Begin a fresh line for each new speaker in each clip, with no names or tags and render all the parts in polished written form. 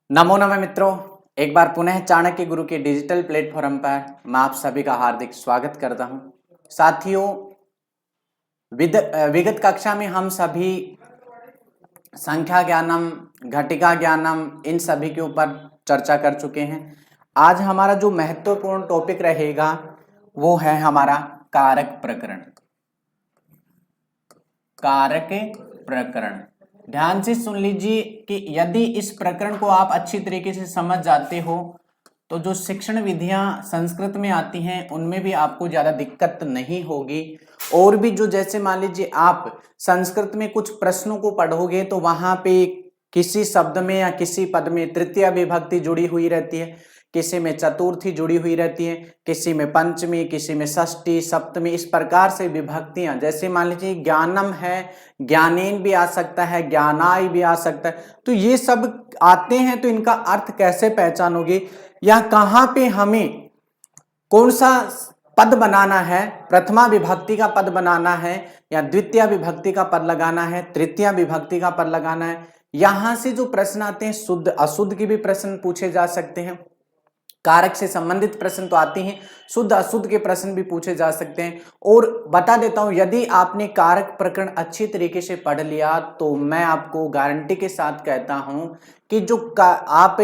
नमो नमः मित्रों, एक बार पुनः चाणक्य गुरु के डिजिटल प्लेटफॉर्म पर मैं आप सभी का हार्दिक स्वागत करता हूं। साथियों, विगत कक्षा में हम सभी संख्या ज्ञानम, घटिका ज्ञानम इन सभी के ऊपर चर्चा कर चुके हैं। आज हमारा जो महत्वपूर्ण टॉपिक रहेगा वो है हमारा कारक प्रकरण। कारक प्रकरण, ध्यान से सुन लीजिए कि यदि इस प्रकरण को आप अच्छी तरीके से समझ जाते हो तो जो शिक्षण विधियां संस्कृत में आती हैं उनमें भी आपको ज्यादा दिक्कत नहीं होगी। और भी जो जैसे मान लीजिए आप संस्कृत में कुछ प्रश्नों को पढ़ोगे तो वहां पे किसी शब्द में या किसी पद में तृतीय विभक्ति जुड़ी हुई रहती है, किसी में चतुर्थी जुड़ी हुई रहती है, किसी में पंचमी, किसी में षष्ठी, सप्तमी, इस प्रकार से विभक्तियां। जैसे मान लीजिए ज्ञानम है, ज्ञानेन भी आ सकता है, ज्ञानाय भी आ सकता है। तो ये सब आते हैं तो इनका अर्थ कैसे पहचानोगे या कहां पे हमें कौन सा पद बनाना है, प्रथमा विभक्ति का पद बनाना है या द्वितीय विभक्ति का पद लगाना है, तृतीय विभक्ति का पद लगाना है। यहां से जो प्रश्न आते हैं शुद्ध अशुद्ध के भी प्रश्न पूछे जा सकते हैं। कारक से संबंधित प्रश्न तो आते हैं, शुद्ध अशुद्ध के प्रश्न भी पूछे जा सकते हैं। और बता देता हूं, यदि आपने कारक प्रकरण अच्छी तरीके से पढ़ लिया तो मैं आपको गारंटी के साथ कहता हूं कि जो आप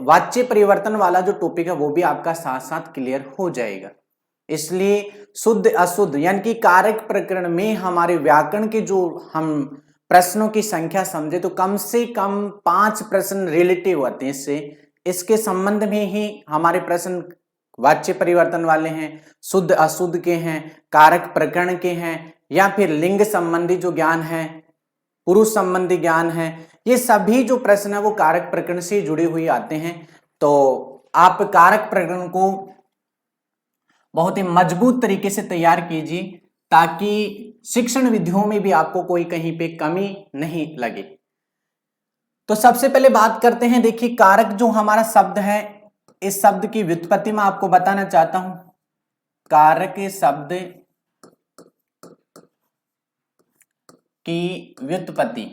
वाच्य परिवर्तन वाला जो टॉपिक है वो भी आपका साथ साथ क्लियर हो जाएगा। इसलिए शुद्ध अशुद्ध यानी कि कारक प्रकरण में हमारे व्याकरण के जो हम प्रश्नों की संख्या समझे तो कम से कम 5 प्रश्न रिलेटिव होते हैं। इसके संबंध में ही हमारे प्रश्न वाच्य परिवर्तन वाले हैं, शुद्ध अशुद्ध के हैं, कारक प्रकरण के हैं, या फिर लिंग संबंधी जो ज्ञान है, पुरुष संबंधी ज्ञान है। ये सभी जो प्रश्न है वो कारक प्रकरण से जुड़े हुए आते हैं। तो आप कारक प्रकरण को बहुत ही मजबूत तरीके से तैयार कीजिए ताकि शिक्षण विधियों में भी आपको कोई कहीं पे कमी नहीं लगे। तो सबसे पहले बात करते हैं, देखिए कारक जो हमारा शब्द है, इस शब्द की व्युत्पत्ति मैं आपको बताना चाहता हूं। कारक शब्द की व्युत्पत्ति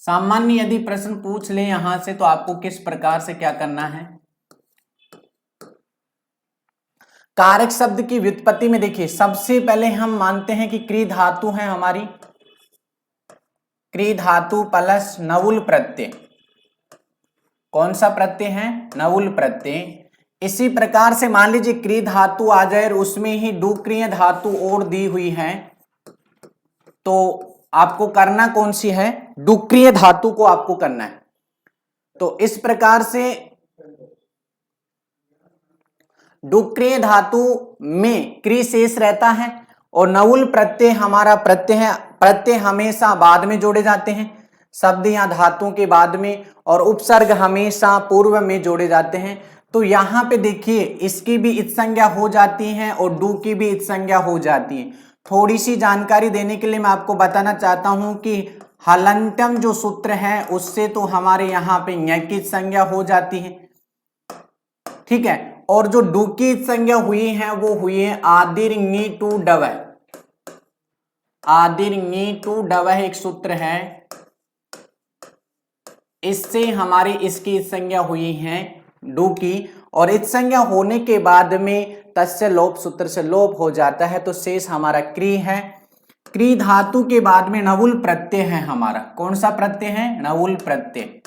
सामान्य यदि प्रश्न पूछ ले यहां से तो आपको किस प्रकार से क्या करना है। कारक शब्द की व्युत्पत्ति में देखिए सबसे पहले हम मानते हैं कि क्री धातु है हमारी, क्री धातु प्लस नवुल प्रत्यय। कौन सा प्रत्यय है? नवुल प्रत्यय। इसी प्रकार से मान लीजिए क्री धातु आ जाए और उसमें ही डुक्रिय धातु और दी हुई है तो आपको करना कौन सी है? डुक्रिय धातु को आपको करना है। तो इस प्रकार से डुक्रिय धातु में क्री शेष रहता है और नवुल प्रत्यय हमारा प्रत्यय है। प्रत्यय हमेशा बाद में जोड़े जाते हैं, शब्द या धातुओं के बाद में, और उपसर्ग हमेशा पूर्व में जोड़े जाते हैं। तो यहां पे देखिए इसकी भी इत संज्ञा हो जाती है और डू की भी इत संज्ञा हो जाती है। थोड़ी सी जानकारी देने के लिए मैं आपको बताना चाहता हूं कि हलंत्यम जो सूत्र है उससे तो हमारे यहाँ पे ञ की संज्ञा हो जाती है, ठीक है। और जो डू की संज्ञा हुई है वो हुई है आदिर नी टू डव। आदिर नी टू डव एक सूत्र है, इससे हमारी इसकी संज्ञा हुई है डू की, और इत संज्ञा होने के बाद में तस्य लोप सूत्र से लोप हो जाता है तो शेष हमारा क्री है। क्री धातु के बाद में नवुल प्रत्यय है हमारा। कौन सा प्रत्यय है? नवुल प्रत्यय।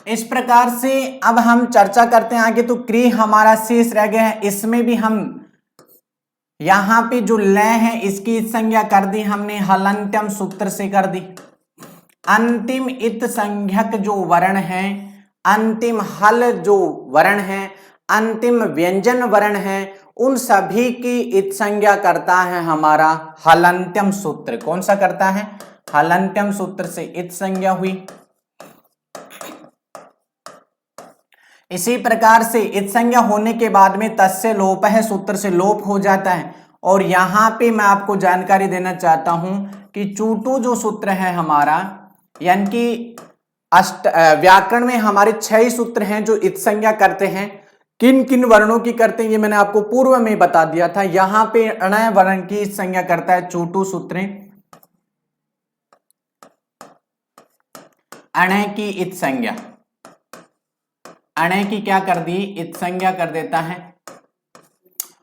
इस प्रकार से अब हम चर्चा करते हैं आगे। तो क्री हमारा शेष रह गया है, इसमें भी हम यहां पे जो लय है इसकी संज्ञा कर दी हमने, हलंत्यम सूत्र से कर दी। अंतिम इत संज्ञक जो वर्ण है, अंतिम हल जो वर्ण है, अंतिम व्यंजन वर्ण है, उन सभी की इत संज्ञा करता है हमारा हलंत्यम सूत्र। कौन सा करता है? हलंत्यम सूत्र से इत संज्ञा हुई। इसी प्रकार से इत संज्ञा होने के बाद में तस्य लोप है, सूत्र से लोप हो जाता है। और यहां पे मैं आपको जानकारी देना चाहता हूं कि चूटू जो सूत्र है हमारा, यानी कि व्याकरण में हमारे 6 सूत्र हैं जो इत संज्ञा करते हैं। किन किन वर्णों की करते हैं ये मैंने आपको पूर्व में बता दिया था। यहां पे अणय वर्ण की संज्ञा करता है चूटू सूत्र। अणे की इत संज्ञा, अणे की क्या कर दी, इत संज्ञा कर देता है।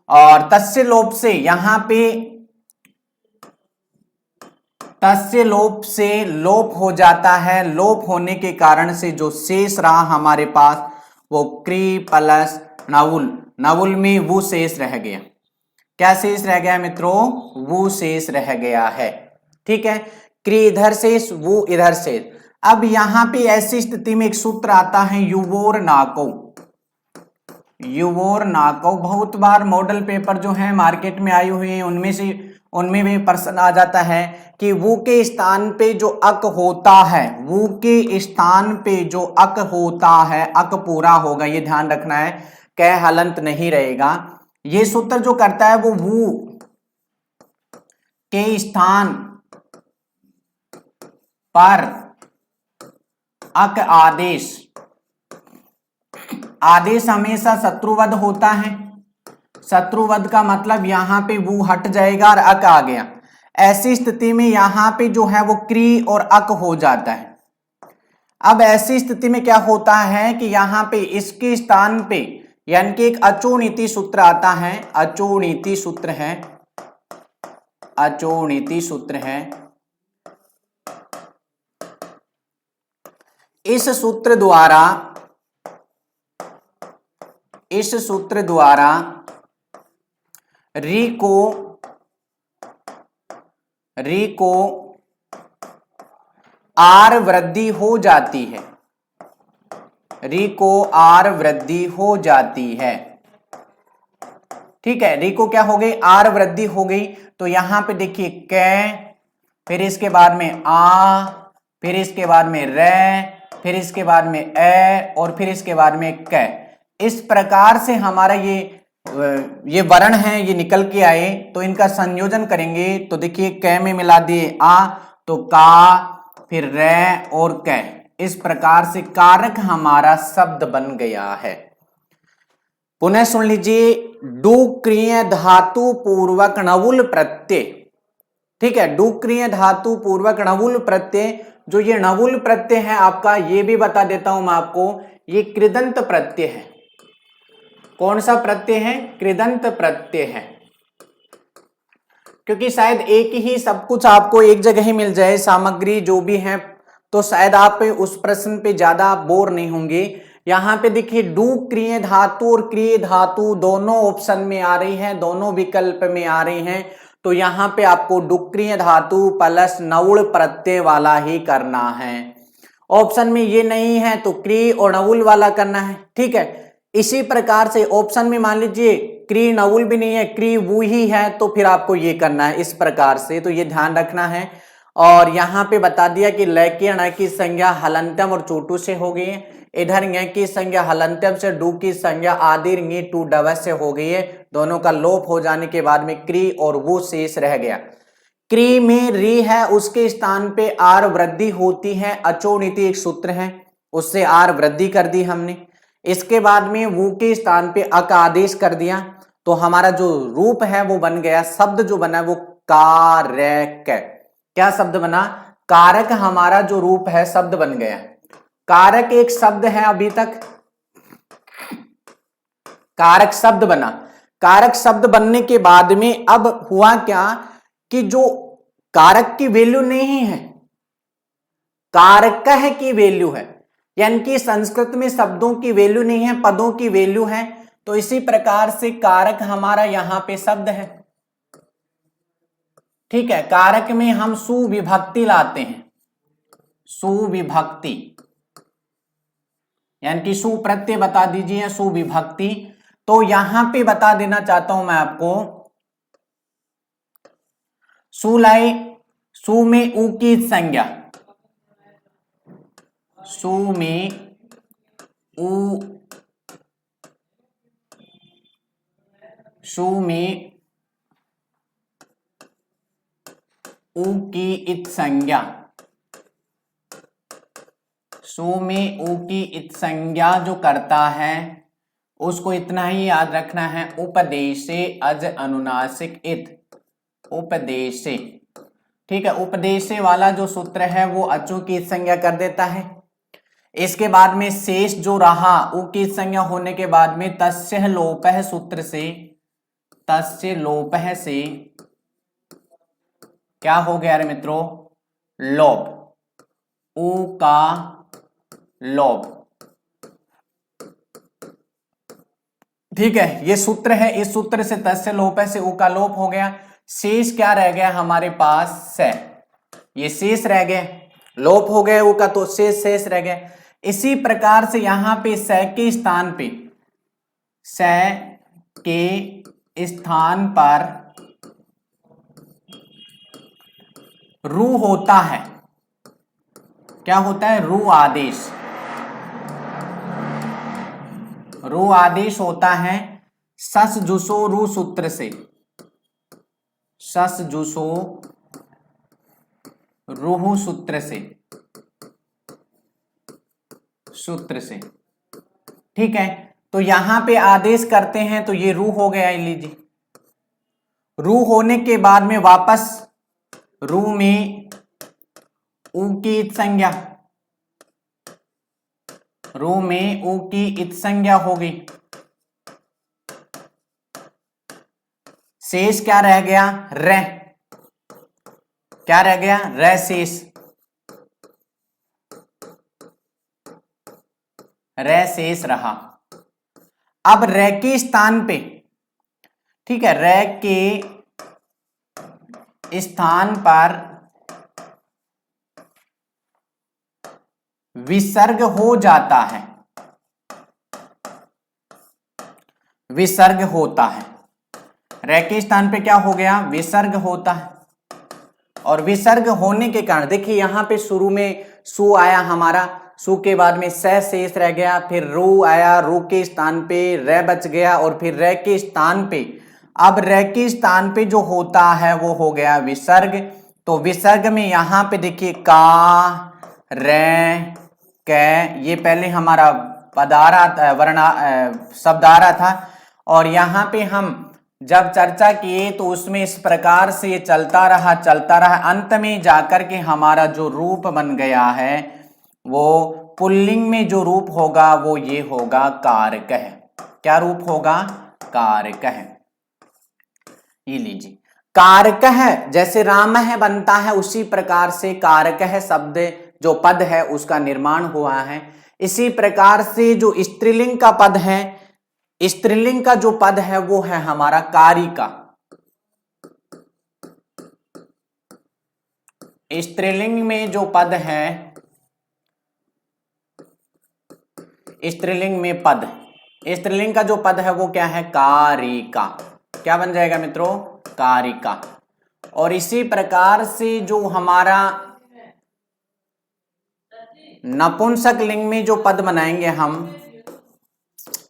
और तस्य लोप से, यहां पे तस्य लोप से लोप हो जाता है, लोप होने के कारण से जो शेष रहा हमारे पास वो क्री प्लस नवुल, नवुल में वो शेष रह गया। क्या शेष रह गया मित्रों, वो शेष रह गया है। ठीक है, क्री इधर शेष, वो इधर शेष। अब यहां पे ऐसी स्थिति में एक सूत्र आता है युवोर नाको, युवोर नाको। बहुत बार मॉडल पेपर जो है मार्केट में आए हुए हैं उनमें भी प्रश्न आ जाता है कि वो के स्थान पे जो अक होता है, वो के स्थान पे जो अक होता है, अक पूरा होगा, ये ध्यान रखना है, कै हलंत नहीं रहेगा। ये सूत्र जो करता है वो के स्थान पर अक आदेश, आदेश हमेशा शत्रुवध होता है। शत्रुवध का मतलब यहां पे वो हट जाएगा और अक आ गया। ऐसी स्थिति में यहां पे जो है वो क्री और अक हो जाता है। अब ऐसी स्थिति में क्या होता है कि यहां पे इसके स्थान पे यानी कि एक अचोनीति सूत्र आता है, अचोनीति सूत्र है, अचोनीति सूत्र है। इस सूत्र द्वारा री को आर वृद्धि हो जाती है, री को आर वृद्धि हो जाती है। ठीक है, री को क्या हो गई, आर वृद्धि हो गई। तो यहां पे देखिए कै, फिर इसके बाद में आ, फिर इसके बाद में रे, फिर इसके बाद में ए, और फिर इसके बाद में कै। इस प्रकार से हमारा ये वर्ण है ये निकल के आए। तो इनका संयोजन करेंगे तो देखिए कै में मिला दिए आ, तो का, फिर रे और कै। इस प्रकार से कारक हमारा शब्द बन गया है। पुनः सुन लीजिए, डुक्रिय धातु पूर्वक णवुल प्रत्यय। ठीक है, डुक्रिय धातु पूर्वक णवुल प्रत्यय, जो ये णवुल प्रत्यय है आपका, ये भी बता देता हूं मैं आपको, ये कृदंत प्रत्यय है। कौन सा प्रत्यय है, कृदंत प्रत्यय है। क्योंकि शायद एक ही सब कुछ आपको एक जगह ही मिल जाए, सामग्री जो भी है, तो शायद आप उस प्रश्न पे ज्यादा बोर नहीं होंगे। यहां पे देखिए डुक्रिय धातु और क्रिय धातु दोनों ऑप्शन में आ रही है, दोनों विकल्प में आ रही हैं। तो यहां पे आपको डुक्रिय धातु प्लस नवुल प्रत्यय वाला ही करना है। ऑप्शन में ये नहीं है तो क्री और नवुल वाला करना है। ठीक है, इसी प्रकार से ऑप्शन में मान लीजिए क्री नवुल भी नहीं है, क्री वो ही है, तो फिर आपको ये करना है इस प्रकार से। तो ये ध्यान रखना है। और यहाँ पे बता दिया कि ल की ण की संज्ञा हलंत्यम और चोटू से हो गई है, इधर ङ की संज्ञा हलंत्यम से, डू की संज्ञा आदिर ङ टू डव से हो गई है। दोनों का लोप हो जाने के बाद में क्री और वो शेष रह गया। क्री में री है, उसके स्थान पे आर वृद्धि होती है, अचोनीति एक सूत्र है, उससे आर वृद्धि कर दी हमने। इसके बाद में वो के स्थान पे अक आदेश कर दिया, तो हमारा जो रूप है वो बन गया, शब्द जो बना वो कारक। क्या शब्द बना, कारक हमारा जो रूप है शब्द बन गया। कारक एक शब्द है, अभी तक कारक शब्द बना। कारक शब्द बनने के बाद में अब हुआ क्या कि जो कारक की वैल्यू नहीं है, कारक की वैल्यू है, यानी कि संस्कृत में शब्दों की वैल्यू नहीं है, पदों की वैल्यू है। तो इसी प्रकार से कारक हमारा यहां पे शब्द है। ठीक है, कारक में हम सुविभक्ति लाते हैं, सुविभक्ति, यानी कि सु प्रत्यय बता दीजिए, सुविभक्ति। तो यहां पे बता देना चाहता हूं मैं आपको, सुलाई, सु में उ की संज्ञा, सु में उ, सु में उ की इत संज्ञा, सु में उ की इत संज्ञा जो करता है उसको इतना ही याद रखना है, उपदेशे अज अनुनासिक इत, उपदेशे। ठीक है, उपदेशे वाला जो सूत्र है वो अचों की संज्ञा कर देता है। इसके बाद में शेष जो रहा उ की संज्ञा होने के बाद में तस्य लोपः सूत्र से, तस्य लोपः से क्या हो गया रे मित्रों, लोप, उ का लोप। ठीक है, ये सूत्र है, इस सूत्र से तस्य लोपः से उ का लोप हो गया। शेष क्या रह गया हमारे पास, से, ये शेष रह गया, लोप हो गया उ का तो शेष रह गया। इसी प्रकार से यहां पे से के स्थान पे, से के स्थान पर रू होता है, क्या होता है, रू आदेश, रू आदेश होता है सस जुसो रू सूत्र से, सस जुसो रूहु सूत्र से, सूत्र से। ठीक है, तो यहां पे आदेश करते हैं तो ये रू हो गया, लीजिए रू होने के बाद में वापस रू में उ की इत संज्ञा, रू में उ की इत संज्ञा हो गई। शेष क्या रह गया, रे, क्या रह गया, रे शेष, रे शेष रहा। अब रे के स्थान पे, ठीक है, रे के स्थान पर विसर्ग हो जाता है, विसर्ग होता है, रे के स्थान पे क्या हो गया, विसर्ग होता है। और विसर्ग होने के कारण देखिए यहां पे शुरू में सु आया हमारा, सु के बाद में से शेष रह गया, फिर रू आया, रू के स्थान पे रे बच गया, और फिर रे के स्थान पे, अब रे के स्थान पे जो होता है वो हो गया विसर्ग। तो विसर्ग में यहां पे देखिए का, रे, कै, ये पहले हमारा पद आ रहा था, वर्ण शब्द आ रहा था, और यहां पे हम जब चर्चा किए तो उसमें इस प्रकार से ये चलता रहा, अंत में जाकर के हमारा जो रूप बन गया है वो पुल्लिंग में जो रूप होगा वो ये होगा कारकः। क्या रूप होगा, कारकः। ये लीजिए कारकः, जैसे रामः बनता है उसी प्रकार से कारकः शब्द जो पद है उसका निर्माण हुआ है। इसी प्रकार से जो स्त्रीलिंग का पद है, स्त्रीलिंग का जो पद है वो है हमारा कारिका। स्त्रीलिंग में जो पद है, स्त्रीलिंग में पद, स्त्रीलिंग का जो पद है वो क्या है, कारिका। क्या बन जाएगा मित्रों, कारिका। और इसी प्रकार से जो हमारा नपुंसक लिंग में जो पद बनाएंगे हम,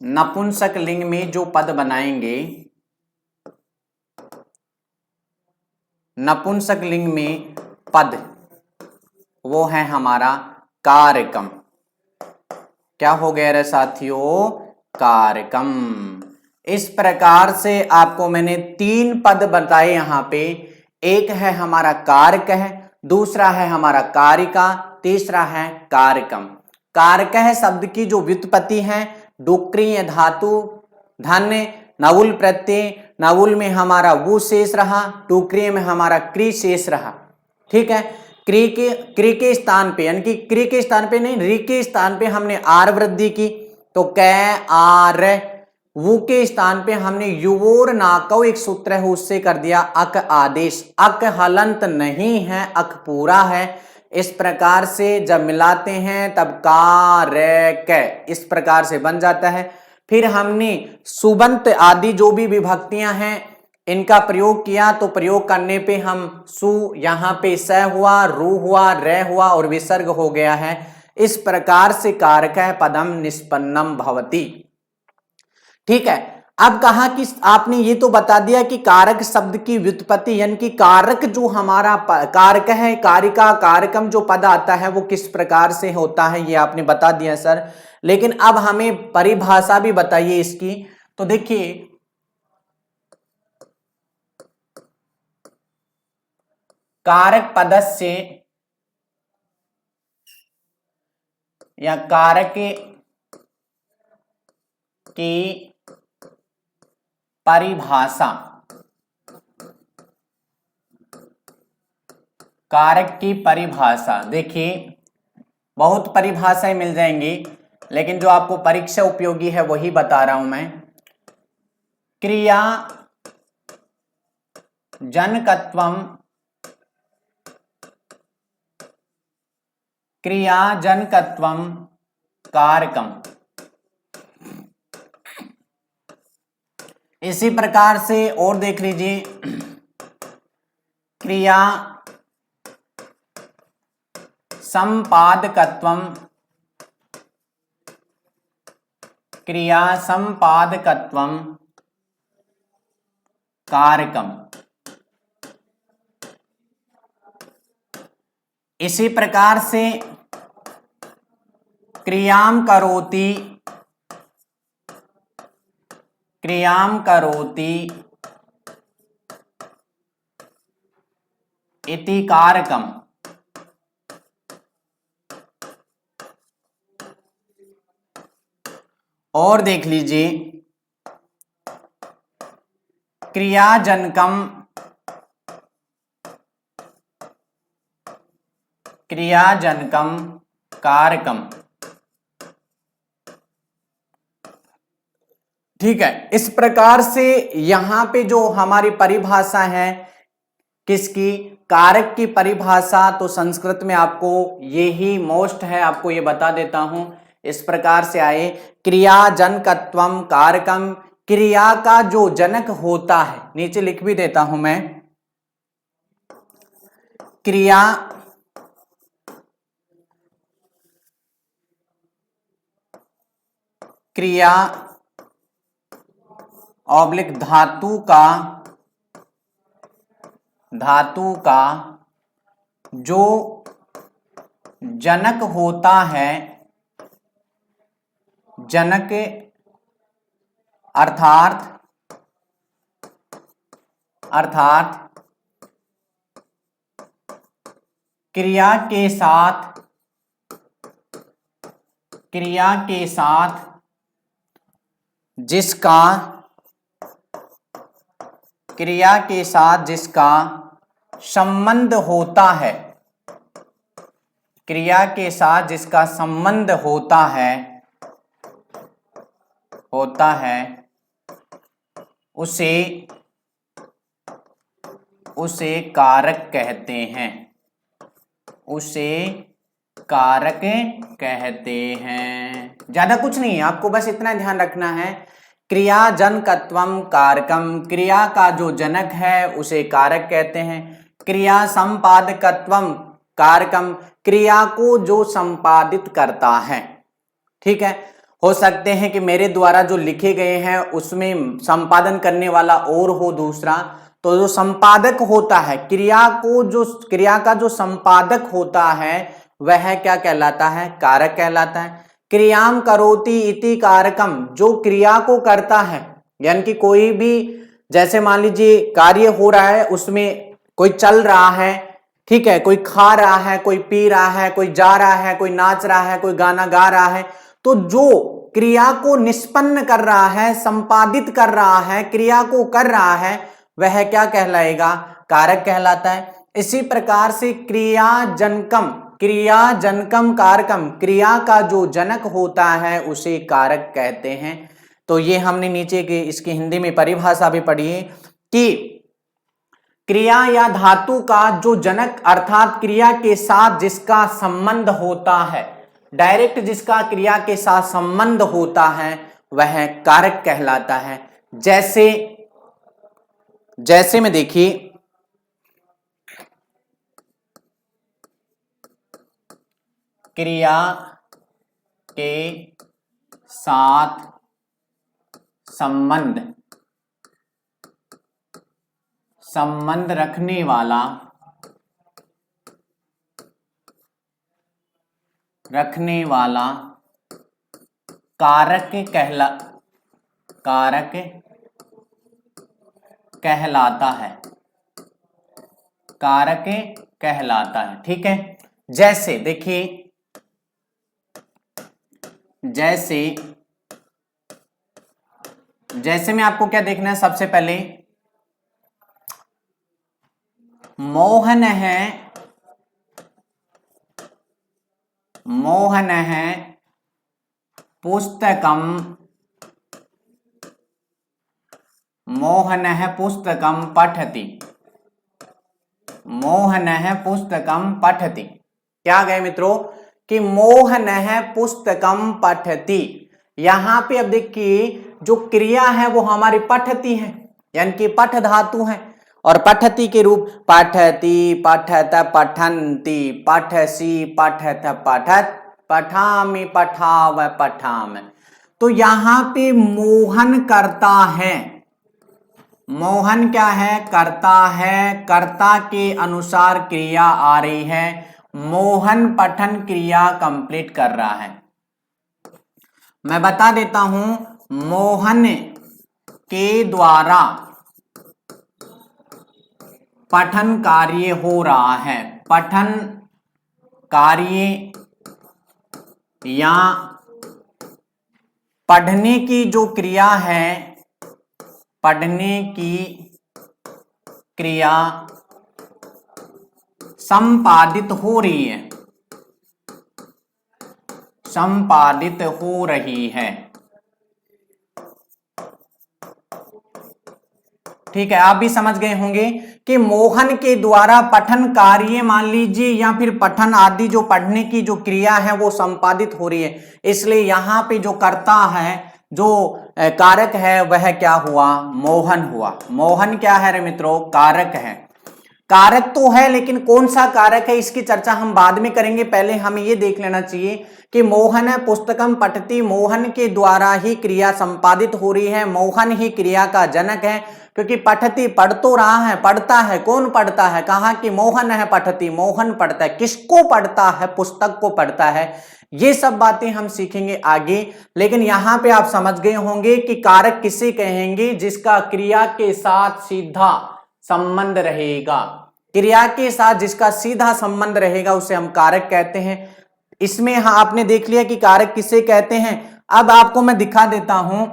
नपुंसक लिंग में जो पद बनाएंगे, नपुंसक लिंग में पद वो है हमारा कारकम। क्या हो गया रे साथियों, कारकम। इस प्रकार से आपको मैंने 3 पद बताए यहां पे, एक है हमारा कारकः, दूसरा है हमारा कारिका, तीसरा है कारकम। कारकः शब्द की जो व्युत्पत्ति है, डुक्रिय धातु, धन्य, नवुल प्रत्यय, नवुल में हमारा वो शेष रहा, टुक्रिय में हमारा क्री शेष रहा। ठीक है, क्री के स्थान पे, यानी कि क्री के स्थान पे नहीं, री के स्थान पे हमने आर वृद्धि की, तो कै आर, वु के स्थान पे हमने युवोर नाकौ एक सूत्र है उससे कर दिया अक आदेश। अक हलंत नहीं है, अक पूरा है। इस प्रकार से जब मिलाते हैं तब का रे कै इस प्रकार से बन जाता है। फिर हमने सुबंत आदि जो भी विभक्तियां हैं इनका प्रयोग किया, तो प्रयोग करने पे हम सु, यहां पे स हुआ, रू हुआ, रे हुआ और विसर्ग हो गया है। इस प्रकार से कारकः पदम निष्पन्नम भवति। ठीक है, अब कहा कि आपने ये तो बता दिया कि कारक शब्द की व्युत्पत्ति, यानी कि कारक जो हमारा कारक है, कारिका, कारकम जो पद आता है वो किस प्रकार से होता है ये आपने बता दिया सर। लेकिन अब हमें परिभाषा भी बताइए इसकी। तो देखिए कारक पदस्य या कारक की परिभाषा, कारक की परिभाषा। देखिए बहुत परिभाषाएं मिल जाएंगी, लेकिन जो आपको परीक्षा उपयोगी है वही बता रहा हूं मैं। क्रिया जनकत्वम, क्रिया जनकत्वम कारकम। इसी प्रकार से और देख लीजिए, क्रिया संपादकत्वम, क्रिया संपादकत्वम कारकम। इसी प्रकार से क्रियाम करोति, क्रियाम करोति इति कारकम। और देख लीजिए, क्रियाजनकम, क्रियाजनकम कारकम। ठीक है, इस प्रकार से यहां पे जो हमारी परिभाषा है किसकी, कारक की परिभाषा, तो संस्कृत में आपको यही मोस्ट है, आपको ये बता देता हूं। इस प्रकार से आए, क्रिया जनकत्वम कारकम, क्रिया का जो जनक होता है, नीचे लिख भी देता हूं मैं, क्रिया क्रिया ऑब्लिक धातु का, धातु का जो जनक होता है, जनक अर्थात क्रिया के साथ, क्रिया के साथ जिसका, क्रिया के साथ जिसका संबंध होता है, क्रिया के साथ जिसका संबंध होता है उसे कारक कहते हैं, उसे कारक कहते हैं। ज्यादा कुछ नहीं है, आपको बस इतना ध्यान रखना है, क्रिया जनकत्वम कारकम, क्रिया का जो जनक है उसे कारक कहते हैं। क्रिया संपादकत्वम कारकम, क्रिया को जो संपादित करता है। ठीक है, हो सकते हैं कि मेरे द्वारा जो लिखे गए हैं उसमें संपादन करने वाला और हो दूसरा, तो जो संपादक होता है, क्रिया को जो, क्रिया का जो संपादक होता है वह क्या कहलाता है, कारक कहलाता है। क्रियाम करोति इति कारकम, जो क्रिया को करता है, यानी कि कोई भी, जैसे मान लीजिए कार्य हो रहा है, उसमें कोई चल रहा है, ठीक है, कोई खा रहा है, कोई पी रहा है, कोई जा रहा है, कोई नाच रहा है, कोई गाना गा रहा है, तो जो क्रिया को निष्पन्न कर रहा है, संपादित कर रहा है, क्रिया को कर रहा है, वह क्या कहलाएगा, कारक कहलाता है। इसी प्रकार से क्रिया जनकम, क्रिया जनकम कारकम, क्रिया का जो जनक होता है उसे कारक कहते हैं। तो ये हमने नीचे के इसकी हिंदी में परिभाषा भी पढ़ी है कि क्रिया या धातु का जो जनक अर्थात क्रिया के साथ जिसका संबंध होता है, डायरेक्ट जिसका क्रिया के साथ संबंध होता है वह कारक कहलाता है। जैसे में देखिए, क्रिया के साथ संबंध रखने वाला कारक कहलाता है, कारक कहलाता है। ठीक है, जैसे देखिए जैसे जैसे में आपको क्या देखना है, सबसे पहले मोहन है, मोहन है पुस्तकम, मोहन है पुस्तकम पठति, मोहन है पुस्तकम पठति। क्या गए मित्रों कि मोहन है पुस्तकम पठति। यहां पे अब देखिए जो क्रिया है वो हमारी पठति है, यानी कि पठ धातु है, और पठति के रूप पठति, पठत, पठन्ति, पठसी, पठत, पठत, पठामि, पठाव, पठाम। तो यहां पे मोहन करता है, मोहन क्या है, करता है, कर्ता के अनुसार क्रिया आ रही है, मोहन पठन क्रिया कंप्लीट कर रहा है। मैं बता देता हूं, मोहन के द्वारा पठन कार्य हो रहा है, पठन कार्य या पढ़ने की जो क्रिया है, पढ़ने की क्रिया संपादित हो रही है, संपादित हो रही है। ठीक है, आप भी समझ गए होंगे कि मोहन के द्वारा पठन कार्य मान लीजिए या फिर पठन आदि जो पढ़ने की जो क्रिया है वो संपादित हो रही है, इसलिए यहां पे जो कर्ता है, जो कारक है वह क्या हुआ, मोहन हुआ। मोहन क्या है रे मित्रों, कारक है। कारक तो है लेकिन कौन सा कारक है इसकी चर्चा हम बाद में करेंगे, पहले हमें यह देख लेना चाहिए कि मोहन है पुस्तकम पठति, मोहन के द्वारा ही क्रिया संपादित हो रही है, मोहन ही क्रिया का जनक है, क्योंकि पठति पढ़ तो रहा है, पढ़ता है, कौन पढ़ता है, कहा कि मोहन है पठति, मोहन पढ़ता है, किसको पढ़ता है, पुस्तक को पढ़ता है। ये सब बातें हम सीखेंगे आगे, लेकिन यहां पे आप समझ गए होंगे कि कारक किसे कहेंगे, जिसका क्रिया के साथ सीधा संबंध रहेगा, क्रिया के साथ जिसका सीधा संबंध रहेगा उसे हम कारक कहते हैं। इसमें हाँ आपने देख लिया कि कारक किसे कहते हैं। अब आपको मैं दिखा देता हूं,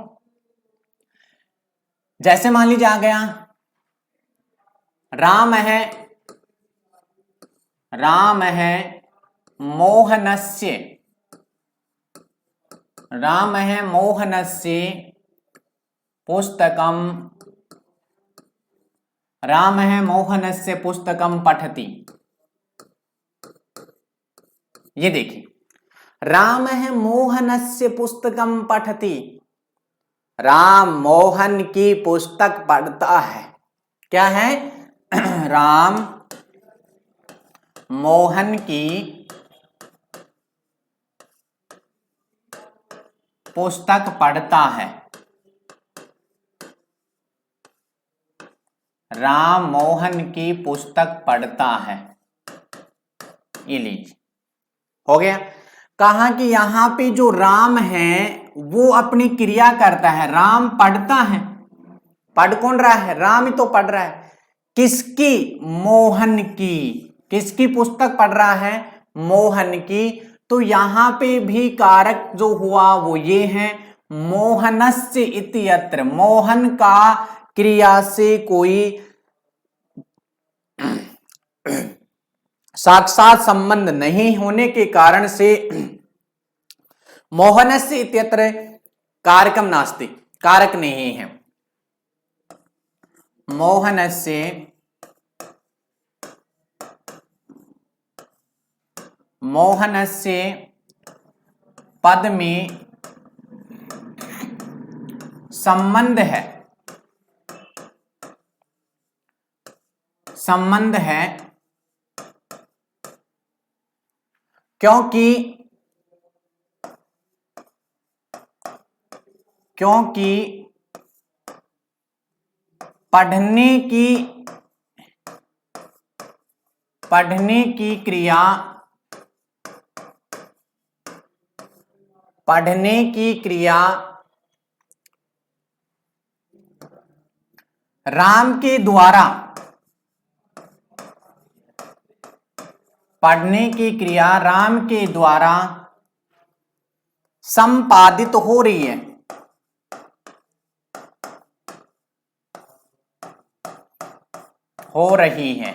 जैसे मान लीजिए आ गया राम है, राम है मोहनस्य, राम है मोहनस्य पुस्तकम, राम है मोहनस्य पुस्तकम पठति। ये देखिए, राम है मोहनस्य पुस्तकम पठति, राम मोहन की पुस्तक पढ़ता है। क्या है राम मोहन की पुस्तक पढ़ता है, राम मोहन की पुस्तक पढ़ता है। ये लीजिए, हो गया। कहा कि यहां पे जो राम है वो अपनी क्रिया करता है, राम पढ़ता है, पढ़ कौन रहा है, राम ही तो पढ़ रहा है। किसकी, मोहन की, किसकी पुस्तक पढ़ रहा है, मोहन की। तो यहां पे भी कारक जो हुआ वो ये है, मोहनस्य इत्यत्र, मोहन का क्रिया से कोई साक्षात संबंध नहीं होने के कारण से मोहनस्य इत्यत्र कारकम नास्ति, कारक नहीं है। मोहनस्य मोहनस्य पद में संबंध है, संबंध है, क्योंकि पढ़ने की क्रिया, पढ़ने की क्रिया राम के द्वारा, पढ़ने की क्रिया राम के द्वारा संपादित हो रही है, हो रही है।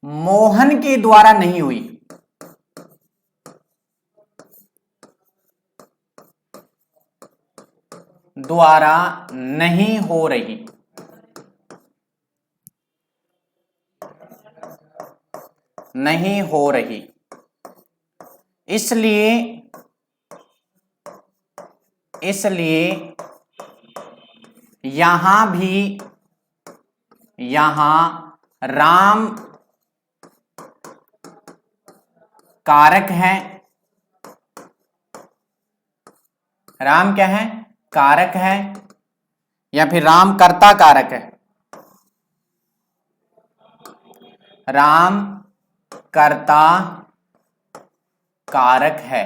मोहन के द्वारा नहीं हुई, द्वारा नहीं हो रही, नहीं हो रही। इसलिए यहां भी, यहां राम कारक है। राम क्या है? कारक है, या फिर राम कर्ता कारक है? राम कर्ता कारक है।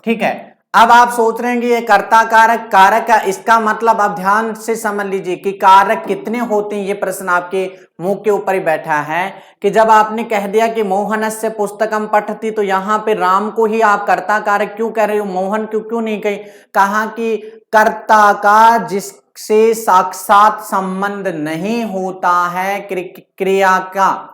ठीक है। अब आप सोच रहे हैं कि ये कर्ता कारक कारक है, इसका मतलब आप ध्यान से समझ लीजिए कि कारक कितने होते हैं। ये प्रश्न आपके मुंह के ऊपर ही बैठा है कि जब आपने कह दिया कि मोहनस्य पुस्तकम पठति, तो यहां पे राम को ही आप कर्ता कारक क्यों कह रहे हो, मोहन क्यों नहीं कही? कहा कि कर्ता का जिससे साक्षात संबंध नहीं होता है, क्रिया का,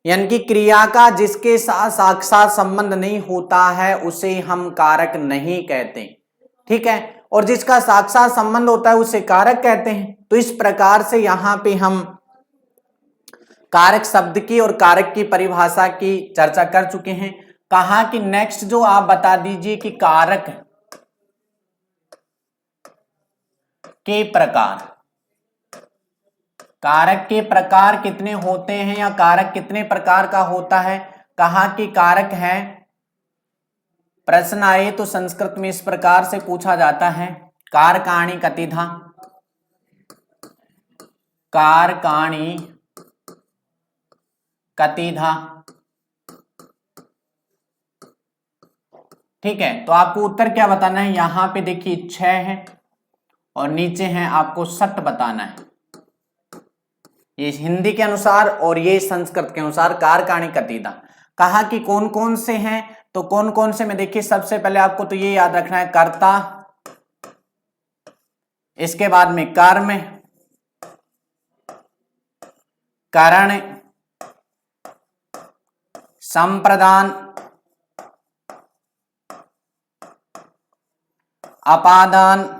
यानी कि क्रिया का जिसके साथ साक्षात संबंध नहीं होता है उसे हम कारक नहीं कहते। ठीक है। और जिसका साक्षात संबंध होता है उसे कारक कहते हैं। तो इस प्रकार से यहां पे हम कारक शब्द की और कारक की परिभाषा की चर्चा कर चुके हैं। कहा कि नेक्स्ट जो आप बता दीजिए कि कारक के प्रकार, कारक के प्रकार कितने होते हैं या कारक कितने प्रकार का होता है? कहा कि कारक है, प्रश्न आए तो संस्कृत में इस प्रकार से पूछा जाता है, कारकाणि कतिधा, कारकाणि कतिधा। ठीक है। तो आपको उत्तर क्या बताना है? यहां पे देखिए 6 है और नीचे है आपको 7 बताना है। ये हिंदी के अनुसार और ये संस्कृत के अनुसार कारकाणि कतिधा। कहा कि कौन कौन से हैं, तो कौन कौन से में देखिए सबसे पहले आपको तो ये याद रखना है, कर्ता, इसके बाद में कर्म, करण, संप्रदान, अपादान,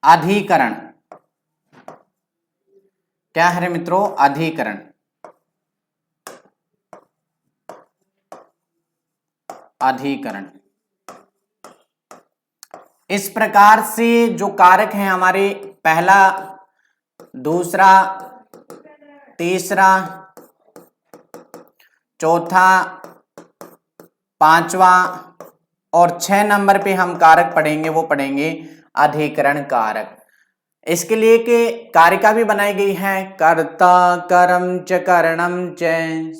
अधिकरण। क्या है रे मित्रों? अधिकरण। अधिकरण। इस प्रकार से जो कारक हैं हमारे, पहला, दूसरा, तीसरा, चौथा, पांचवा और 6 नंबर पे हम कारक पढ़ेंगे, वो पढ़ेंगे अधिकरण कारक। इसके लिए के कारिका भी बनाई गई है, कर्ता करम च करणम च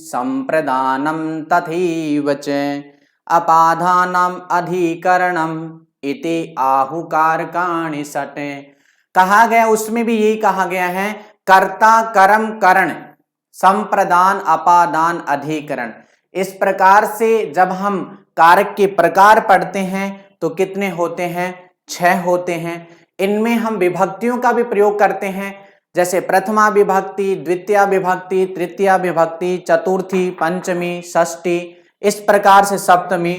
संप्रदानम तथैव च अपादानम अधिकरणम इति आहु कारकाणि षट्। कहा गया, उसमें भी यही कहा गया है, कर्ता कर्म करण संप्रदान अपादान अधिकरण। इस प्रकार से जब हम कारक के प्रकार पढ़ते हैं तो कितने होते हैं? 6 होते हैं। इनमें हम विभक्तियों का भी प्रयोग करते हैं, जैसे प्रथमा विभक्ति, द्वितीय विभक्ति, तृतीय विभक्ति, चतुर्थी, पंचमी, षष्ठी, इस प्रकार से सप्तमी।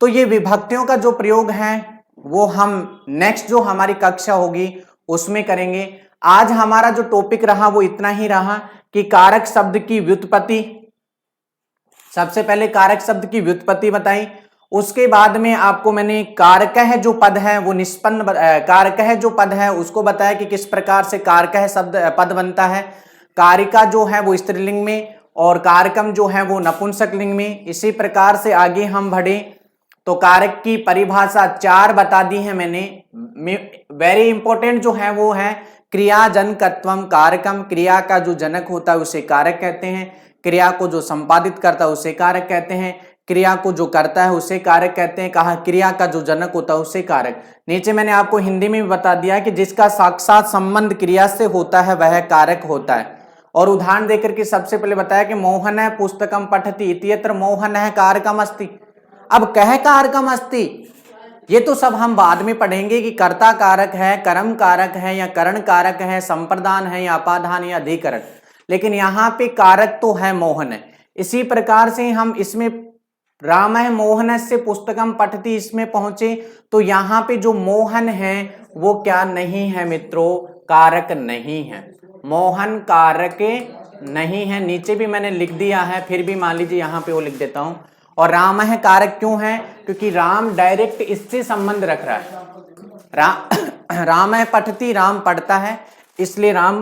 तो ये विभक्तियों का जो प्रयोग है वो हम नेक्स्ट जो हमारी कक्षा होगी उसमें करेंगे। आज हमारा जो टॉपिक रहा वो इतना ही रहा कि कारक शब्द की व्युत्पत्ति, सबसे पहले कारक शब्द की व्युत्पत्ति बताई, उसके बाद में आपको मैंने कारकः जो पद है वो निष्पन्न, कारकः जो पद है उसको बताया कि किस प्रकार से कारकः शब्द पद बनता है। कारिका जो है वो स्त्रीलिंग में और कारकम जो है वो नपुंसक लिंग में। इसी प्रकार से आगे हम बढ़े तो कारक की परिभाषा 4 बता दी है मैंने। वेरी इंपॉर्टेंट जो है वो है क्रिया जनकत्वम कारकम, क्रिया का जो जनक होता है उसे कारक कहते हैं, क्रिया को जो संपादित करता है उसे कारक कहते हैं, क्रिया को जो करता है उसे कारक कहते हैं, कहा क्रिया का जो जनक होता है उसे कारक। नीचे मैंने आपको हिंदी में भी बता दिया कि जिसका साक्षात संबंध क्रिया से होता है वह कारक होता है। और उदाहरण देकर के सबसे पहले बताया कि मोहन है पुस्तकम पठति इत्यत्र मोहन है कारकम अस्ति। अब कह कारकम अस्ति ये तो सब हम बाद में पढ़ेंगे कि कर्ता कारक है, कर्म कारक है या करण कारक है, संप्रदान है या अपादान या अधिकरण, लेकिन यहाँ पे कारक तो है मोहन है। इसी प्रकार से हम इसमें राम है मोहन से पुस्तकम पठति इसमें पहुंचे तो यहाँ पे जो मोहन है वो क्या नहीं है मित्रों, कारक नहीं है, मोहन कारक नहीं है। नीचे भी मैंने लिख दिया है, फिर भी मान लीजिए यहाँ पे वो लिख देता हूं। और राम है कारक क्यों है, क्योंकि राम डायरेक्ट इससे संबंध रख रहा है। राम है पठती, राम पढ़ता है, इसलिए राम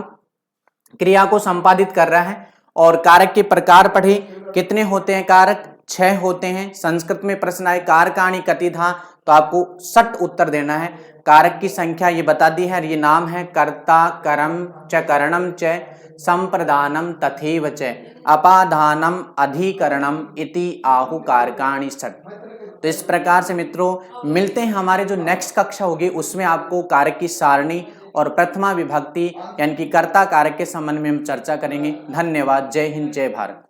क्रिया को संपादित कर रहा है। और कारक के प्रकार पढ़े, कितने होते हैं कारक, 6 होते हैं। संस्कृत में प्रश्न आए कारकाणि कतिधा, तो आपको 60 उत्तर देना है। कारक की संख्या ये बता दी है, ये नाम है कर्ता कर्म च करणम च संप्रदानम तथैव च अपादानम अधिकरणम इति आहु कारकाणि 60। तो इस प्रकार से मित्रों मिलते हैं हमारे जो नेक्स्ट कक्षा होगी उसमें आपको कारक की सारणी और प्रथमा विभक्ति यानी कि कर्ता कारक के संबंध में हम चर्चा करेंगे। धन्यवाद। जय हिंद, जय भारत।